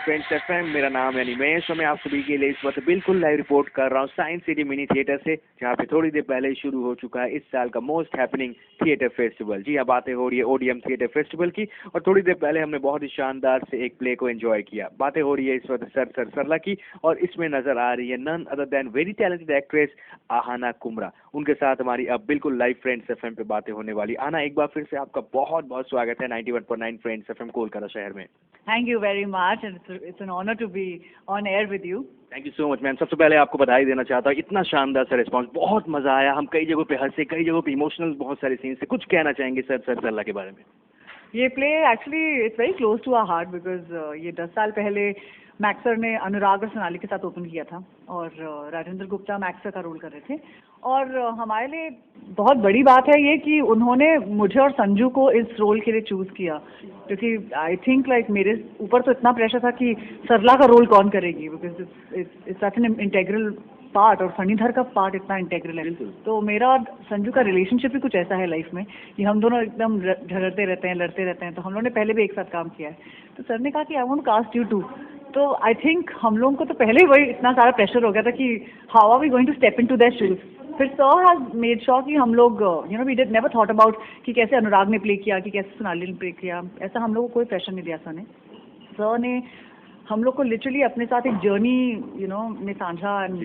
Friends FM. मेरा नाम है निमेश और मैं आप सभी के लिए इस वक्त बिल्कुल लाइव रिपोर्ट कर रहा हूँ साइंस सिटी मिनी थिएटर से, जहाँ पे थोड़ी देर पहले ही शुरू हो चुका है इस साल का मोस्ट हैपनिंग थिएटर फेस्टिवल। जी हाँ, बातें हो रही है ओडीएम थिएटर फेस्टिवल की, और थोड़ी देर पहले हमने बहुत ही शानदार से एक प्ले को एंजॉय किया। बातें हो रही है इस वक्त सर सरला की, और इसमें नजर आ रही है none other than very talented actress Aahana Kumra. उनके साथ हमारी अब बिल्कुल लाइव फ्रेंड्स एफएम पे बातें होने वाली। आना, एक बार फिर से आपका बहुत बहुत स्वागत है 91.9 फ्रेंड्स एफएम कोलकाता शहर में। Thank you very much, and it's an honor to be on air with you. Thank you so much ma'am. सबसे पहले आपको बधाई देना चाहता हूँ, इतना शानदार सा रिस्पांस, बहुत मजा आया। हम कई जगहों पे हंसे, कई जगहों पे इमोशनल बहुत सारे सीन से। कुछ कहना चाहेंगे सर सरला के बारे में? ये play actually it's very close to our heart because ये 10 साल पहले मैक्स सर ने अनुराग और सोनाली के साथ ओपन किया था, और राजेंद्र गुप्ता मैक्स सर का रोल कर रहे थे। और हमारे लिए बहुत बड़ी बात है ये कि उन्होंने मुझे और संजू को इस रोल के लिए चूज़ किया, क्योंकि आई थिंक लाइक मेरे ऊपर तो इतना प्रेशर था कि सरला का रोल कौन करेगी, because it's such an integral part, और फणीधर का पार्ट इतना इंटेग्रल है। तो मेरा और संजू का रिलेशनशिप भी कुछ ऐसा है लाइफ में कि हम दोनों एकदम झगड़ते रहते हैं, लड़ते रहते हैं। तो हम लोगों ने पहले भी एक साथ काम किया है। तो सर ने कहा कि I want cast you to. तो आई थिंक हम लोगों को तो पहले ही वही इतना सारा प्रेशर हो गया था कि how are we going to step in to that shoes. फिर सर हैज मेड श्योर कि हम लोग we did never thought about कि कैसे अनुराग ने प्ले किया, कि कैसे सोनाली ने प्ले किया। ऐसा हम लोग को कोई प्रेशर नहीं दिया सर ने। सर ने हम लोग को लिटरली अपने साथ एक जर्नी में साझा, and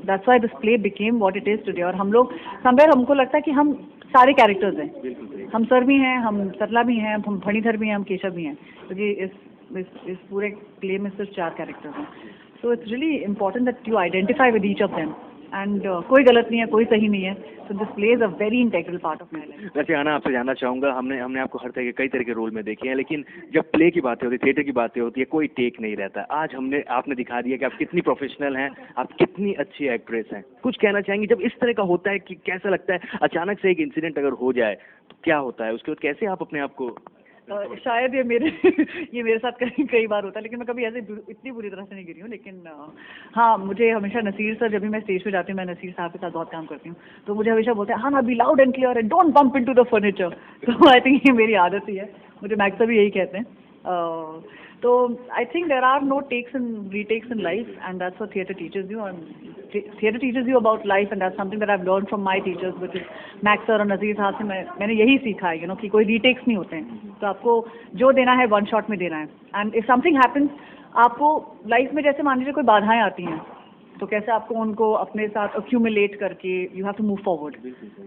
that's why this play became what it is today. और हम लोग समवेयर हमको लगता है कि हम सारे कैरेक्टर्स हैं। हम सर भी हैं, हम सरला भी हैं, हम फणीधर भी हैं, हम केशव भी हैं, क्योंकि इस पूरे प्ले में सिर्फ 4 कैरेक्टर्स हैं। So it's really important that you identify with each of them, and कोई गलत नहीं है, कोई सही नहीं है। So this play is a very integral part of my life. वैसे आना, आपसे जानना चाहूंगा, हमने आपको हर तरह के कई तरह के रोल में देखे हैं, लेकिन जब प्ले की बातें होती है, थिएटर की बातें होती है, कोई टेक नहीं रहता। आज आपने दिखा दिया कि आप कितनी प्रोफेशनल हैं, आप कितनी अच्छी एक्ट्रेस हैं। कुछ कहना चाहेंगे जब इस तरह का होता है कि कैसा लगता है? अचानक से एक इंसिडेंट अगर हो जाए तो क्या होता है, उसके बाद कैसे आप अपने आप को? शायद ये मेरे साथ कई बार होता है, लेकिन मैं कभी ऐसे इतनी बुरी तरह से नहीं गिरी हूँ। लेकिन हाँ, मुझे हमेशा नसीर सर, जब भी मैं स्टेज पे जाती हूँ, मैं नसीर साहब के साथ बहुत काम करती हूँ, तो मुझे हमेशा बोलते हैं हाँ ना, be loud and clear and don't bump into the furniture. तो आई थिंक ये मेरी आदत ही है, मुझे मैक्स सर भी यही कहते हैं। तो I think there are no takes and retakes in life, and that's what theatre teachers you, and theatre teachers you about life, and that's something that I have learn from my teachers, which is Max sir और नजीर साहब से मैंने यही सीखा है कि कोई retakes नहीं होते हैं। तो आपको जो देना है वन शॉट में देना है, एंड इफ समथिंग हैपेंस, आपको लाइफ में जैसे मान लीजिए कोई बाधाएं आती हैं, तो कैसे आपको उनको अपने साथ अक्यूमुलेट करके you have to move forward.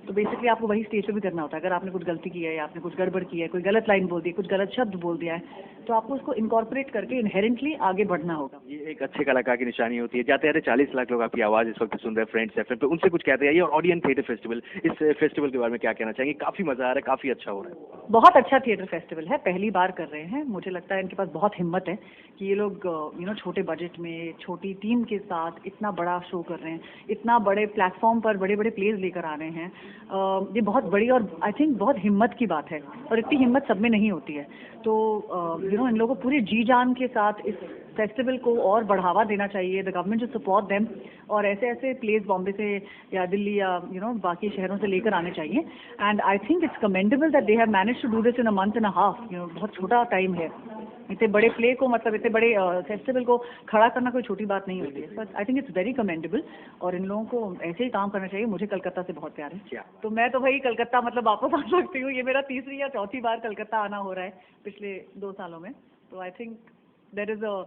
तो बेसिकली आपको वही स्टेज पे भी करना होता है। अगर आपने कुछ गलती की है, या आपने कुछ गड़बड़ की है, कोई गलत लाइन बोल दी है, कुछ गलत शब्द बोल दिया है, तो आपको उसको इनकॉर्पोरेट करके इनहेरेंटली आगे बढ़ना होगा। ये एक अच्छे कलाकार की निशानी होती है। जाते जाते 40 लाख लोग आपकी आवाज़ इस वक्त सुन रहे हैं फ्रेंड्स एफएम पे, उनसे कुछ कहते हैं। ये ऑडियंस थिएटर फेस्टिवल, इस फेस्टिवल के बारे में क्या कहना चाहेंगे? काफ़ी मज़ा आ रहा है, काफ़ी अच्छा हो रहा है। बहुत अच्छा थिएटर फेस्टिवल है, पहली बार कर रहे हैं। मुझे लगता है इनके पास बहुत हिम्मत है कि ये लोग छोटे बजट में, छोटी टीम के साथ इतना बड़ा शो कर रहे हैं, इतना बड़े प्लेटफॉर्म पर बड़े बड़े प्लेज लेकर आ रहे हैं। ये बहुत बड़ी और आई थिंक बहुत हिम्मत की बात है, और इतनी हिम्मत सब में नहीं होती है। तो इन लोगों को पूरी जी जान के साथ इस फेस्टिवल को और बढ़ावा देना चाहिए। The government should support them, और ऐसे ऐसे प्लेस बॉम्बे से या दिल्ली या बाकी शहरों से लेकर आने चाहिए। And I think it's commendable that they have managed to do this in a month and a half. बहुत छोटा टाइम है। इतने बड़े प्ले को, मतलब इतने बड़े फेस्टिवल को खड़ा करना कोई छोटी बात नहीं होती है। But I think it's very commendable, और इन लोगों को ऐसे ही काम करना चाहिए। मुझे कलकत्ता से बहुत प्यार है, तो मैं तो भाई कलकत्ता मतलब वापस आ सकती हूँ। ये मेरा 3री या 4थी बार कलकत्ता आना हो रहा है पिछले 2 सालों में। तो I think there is a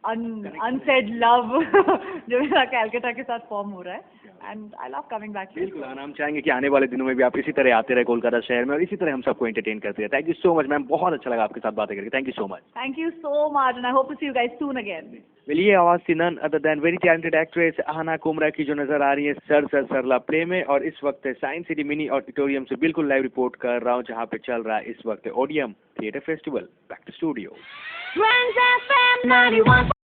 unsaid love जो मेरा कलकत्ता के साथ फॉर्म हो रहा है, and I love coming back. बिल्कुल, हम चाहेंगे कि आने वाले दिनों में भी आप इसी तरह आते रहे कोलकाता शहर में, और इसी तरह हम सबको एंटरटेन करते रहे। Thank you so much ma'am, बहुत अच्छा लगा आपके साथ बातें करके। Thank you so much. Thank you so much, and I hope to see you guys soon again. ये आवाज़ थी none other than very talented actress Aahana Kumra की, जो नजर आ रही है सर सरला प्ले में। और इस वक्त साइंस सिटी मिनी ऑडिटोरियम से बिल्कुल लाइव रिपोर्ट कर रहा हूँ, जहाँ पे चल रहा है इस वक्त ODM theatre festival. Back to studio.